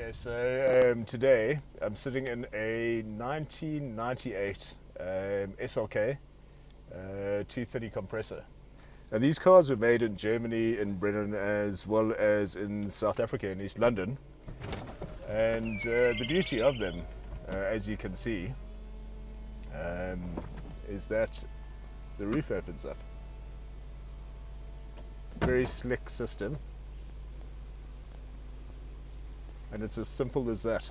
Okay, so today I'm sitting in a 1998 SLK 230 compressor. Now these cars were made in Germany, in Britain, as well as in South Africa, in East London. And the beauty of them, as you can see, is that the roof opens up. Very slick system. And it's as simple as that.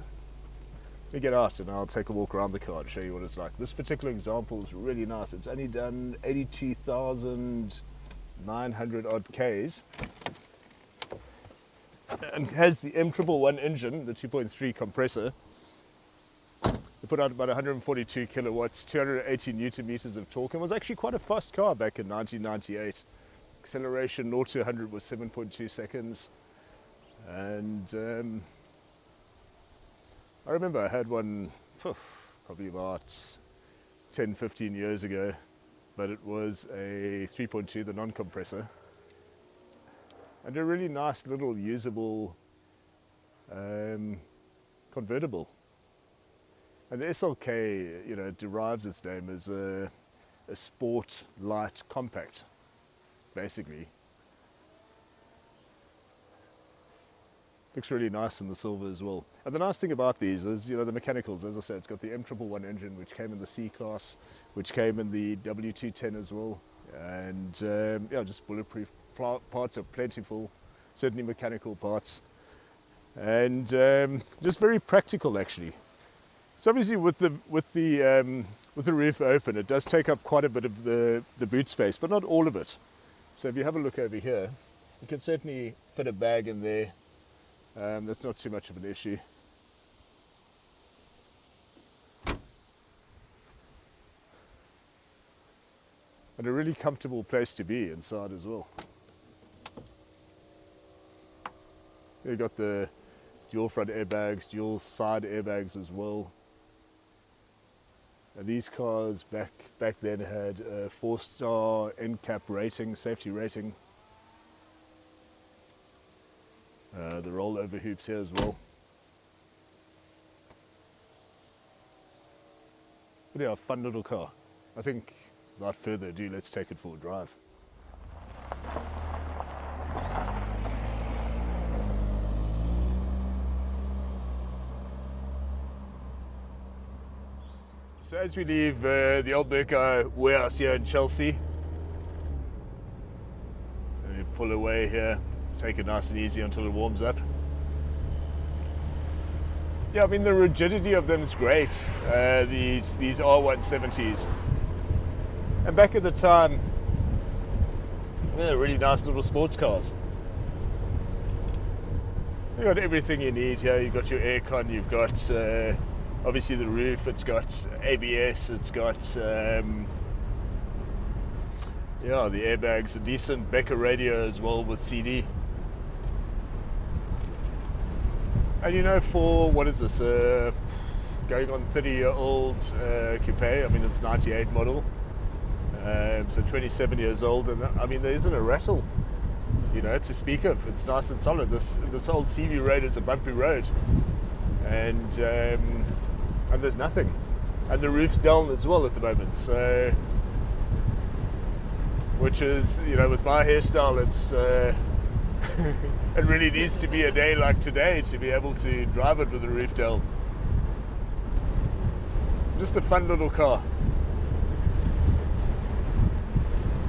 Let me get out and I'll take a walk around the car and show you what it's like. This particular example is really nice. It's only done 82,900 odd Ks and has the M111 engine, the 2.3 compressor. They put out about 142 kilowatts, 280 newton meters of torque, and was actually quite a fast car back in 1998. Acceleration 0 to 100 was 7.2 seconds. And I remember I had one probably about 10-15 years ago, but it was a 3.2, the non-compressor, and a really nice little usable convertible. And the SLK, you know, derives its name as a sport light compact, basically. Looks really nice in the silver as well. And the nice thing about these is, you know, the mechanicals. As I said, it's got the M111 engine, which came in the C-Class, which came in the W210 as well. And yeah, just bulletproof parts are plentiful, certainly mechanical parts. And just very practical, actually. So obviously with the roof open, it does take up quite a bit of the boot space, but not all of it. So if you have a look over here, you can certainly fit a bag in there. That's not too much of an issue. And a really comfortable place to be inside as well. You've got the dual front airbags, dual side airbags as well. And these cars back then had a 4-star NCAP rating, safety rating. The rollover hoops here as well. But yeah, a fun little car. I think without further ado, let's take it for a drive. So as we leave the old Burko warehouse here in Chelsea, and we pull away here, take it nice and easy until it warms up. Yeah, I mean the rigidity of them is great, these R170s. And back at the time, they're really nice little sports cars. You've got everything you need here. You've got your aircon, you've got obviously the roof, it's got ABS, it's got yeah, the airbags, a decent Becker radio as well with CD. And you know, for what is this, going on 30-year-old coupe, I mean it's 98 model, so 27 years old, and I mean there isn't a rattle, you know, to speak of. It's nice and solid. This old TV road is a bumpy road, and there's nothing, and the roof's down as well at the moment. So, which is, you know, with my hairstyle, it's it really needs to be a day like today to be able to drive it with the roof down. Just a fun little car.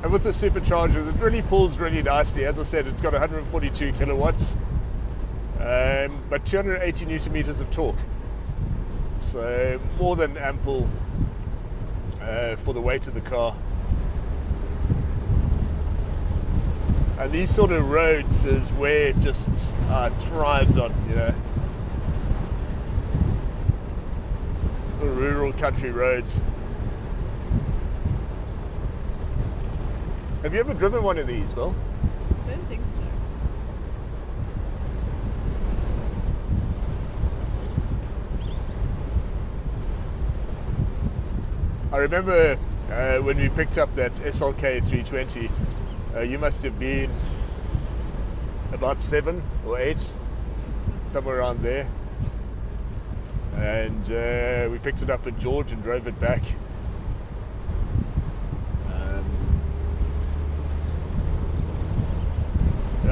And with the supercharger, it really pulls really nicely. As I said, it's got 142 kilowatts, but 280 newton meters of torque. So more than ample for the weight of the car. And these sort of roads is where it just thrives on, you know. The rural country roads. Have you ever driven one of these, Bill? I don't think so. I remember when we picked up that SLK230, you must have been about 7 or 8, somewhere around there. and we picked it up in George and drove it back.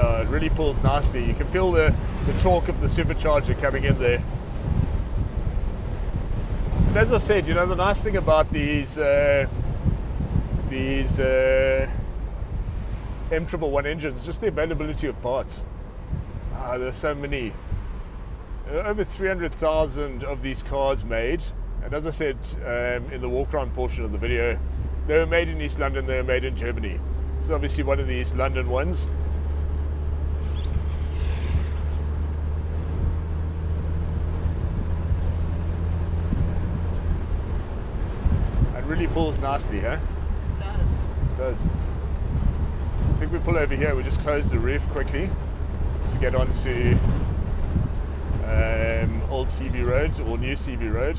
It really pulls nicely. You can feel the torque of the supercharger coming in there. And as I said, you know, the nice thing about these M111 engines, just the availability of parts. There's so many. Over 300,000 of these cars made, and as I said in the walk around portion of the video, they were made in East London, they were made in Germany. This is obviously one of the East London ones. It really pulls nicely, huh? It does. It does. I think we pull over here, we just close the roof quickly to get onto old CV Road or new CV Road.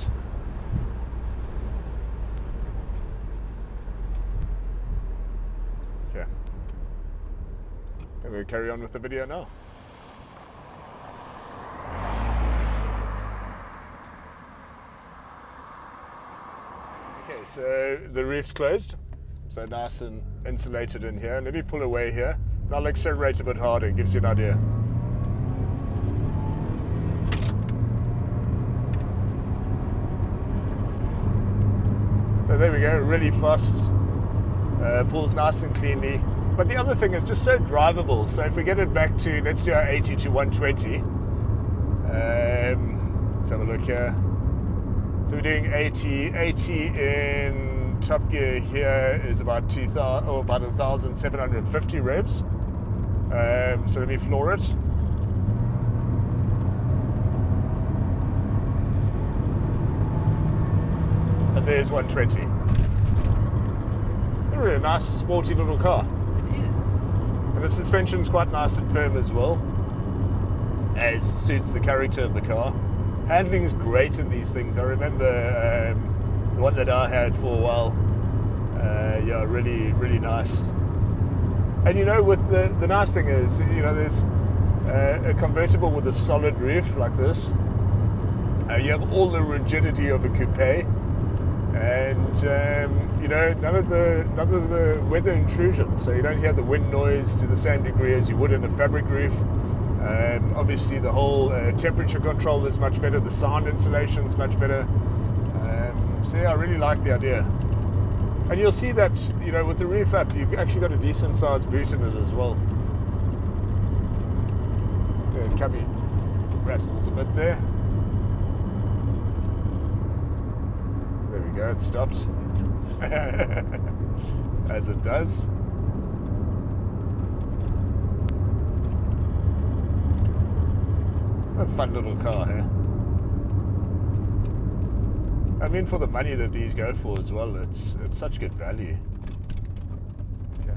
Okay. And we'll carry on with the video now. Okay, so the roof's closed. So nice and insulated in here. Let me pull away here. And I'll accelerate a bit harder, it gives you an idea. So there we go, really fast, pulls nice and cleanly. But the other thing is just so drivable. So if we get it back to, let's do our 80 to 120. Let's have a look here. So we're doing 80 in top gear here is about 1,750 revs. So let me floor it. And there's 120. It's a really nice, sporty little car. It is. And the suspension's quite nice and firm as well, as suits the character of the car. Handling's great in these things. I remember the one that I had for a while. Yeah, really, really nice. And you know, with the nice thing is, you know, there's a convertible with a solid roof like this. You have all the rigidity of a coupe. And you know, none of the weather intrusions, so you don't hear the wind noise to the same degree as you would in a fabric roof. Obviously the whole temperature control is much better, the sound insulation is much better. So yeah, I really like the idea. And you'll see that, you know, with the roof up, you've actually got a decent sized boot in it as well. The cubby rattles a bit there. There we go, it stopped. As it does. A fun little car here. I mean, for the money that these go for as well, it's such good value. Okay.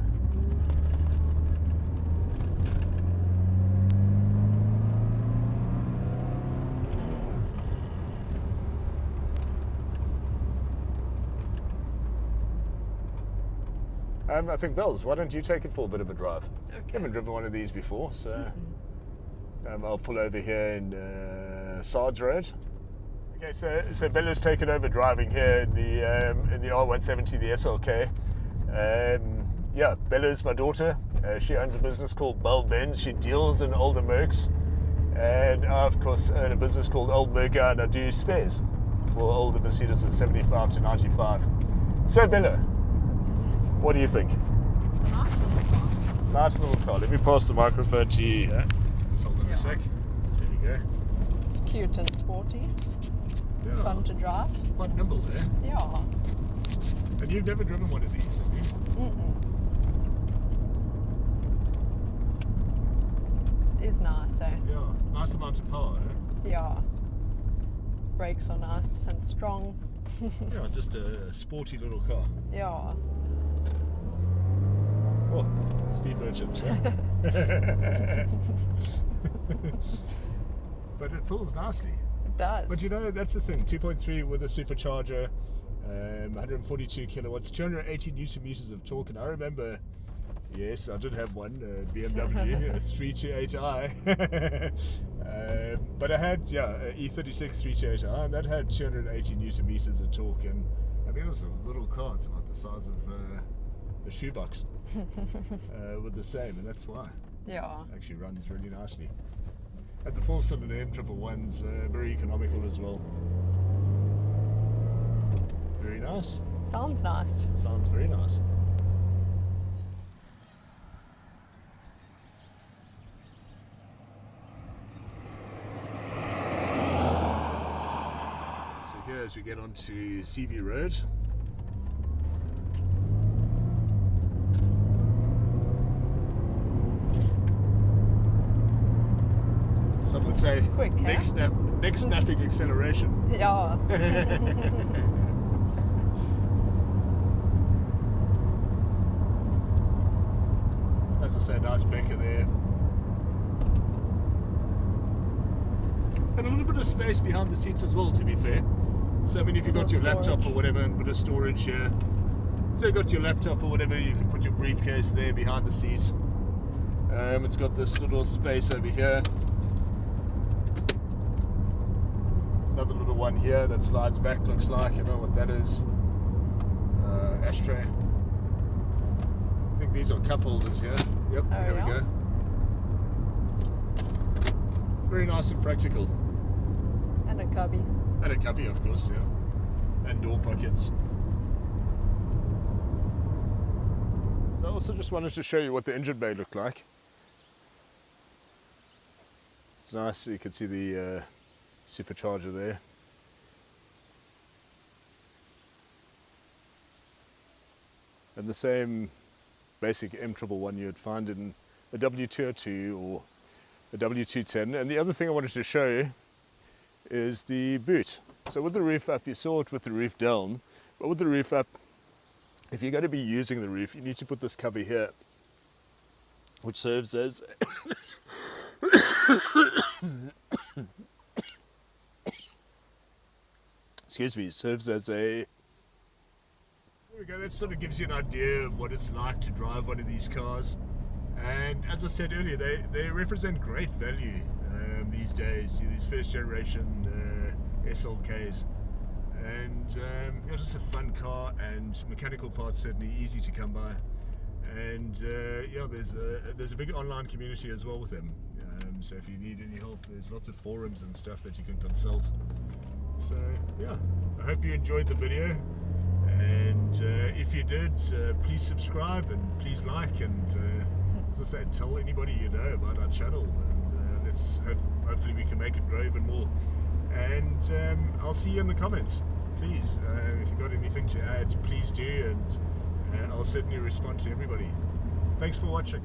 I think, Bells, why don't you take it for a bit of a drive? Okay. I haven't driven one of these before, so I'll pull over here in Sards Road. Okay, so Bella's taken over driving here in the R170, the SLK. Yeah, Bella's my daughter. She owns a business called Bell Benz. She deals in older Mercs, and I, of course, own a business called Old Merca, and I do spares for older Mercedes at 75 to 95. So Bella, what do you think? It's a nice little car. Nice little car. Let me pass the microphone to you here. Just hold on Yeah. a sec. There we go. It's cute and sporty. Yeah. Fun to drive. Quite nimble there. Yeah. And you've never driven one of these, have you? It's nice, eh? Yeah. Nice amount of power, eh? Yeah. Brakes are nice and strong. Yeah, it's just a sporty little car. Yeah. Oh, speed merchants, yeah. But it pulls nicely. It does. But you know, that's the thing, 2.3 with a supercharger, 142 kilowatts, 280 newton meters of torque. And I remember Yes, I did have one, BMW 328i. But I had, a E36 328i, and that had 280 newton meters of torque. And I mean, it was a little car, it's about the size of a shoebox with the same, and that's why. Yeah. It actually runs really nicely. And the 4-cylinder M111's very economical as well. Very nice. Sounds nice. Sounds very nice. So here as we get onto CV Road. Some would say Quick, huh? next snapping acceleration. Yeah. As I say, nice Becker there. And a little bit of space behind the seats as well, to be fair. So I mean, if you've got your laptop or whatever, and a bit of storage here. So you've got your laptop or whatever, you can put your briefcase there behind the seat. It's got this little space over here. Another little one here that slides back, looks like, I don't know what that is. Ashtray. I think these are cup holders here. Yep, Oh, here yeah? we go. It's very nice and practical. And a cubby. And a cubby, of course, yeah. And door pockets. So I also just wanted to show you what the engine bay looked like. It's nice, you can see the supercharger there. And the same basic M111 you'd find in a W202 or a W210. And the other thing I wanted to show you is the boot. So with the roof up, you saw it with the roof down, but with the roof up, if you're going to be using the roof, you need to put this cover here, which serves as excuse me, serves as a, there we go, that sort of gives you an idea of what it's like to drive one of these cars. And as I said earlier, they represent great value these days, these first generation SLKs. And just a fun car, and mechanical parts certainly easy to come by. And there's a big online community as well with them. So if you need any help, there's lots of forums and stuff that you can consult. So yeah, I hope you enjoyed the video, and if you did, please subscribe and please like, and as I said, tell anybody you know about our channel, and hopefully we can make it grow even more. And I'll see you in the comments. Please, if you've got anything to add, please do, and I'll certainly respond to everybody. Thanks for watching.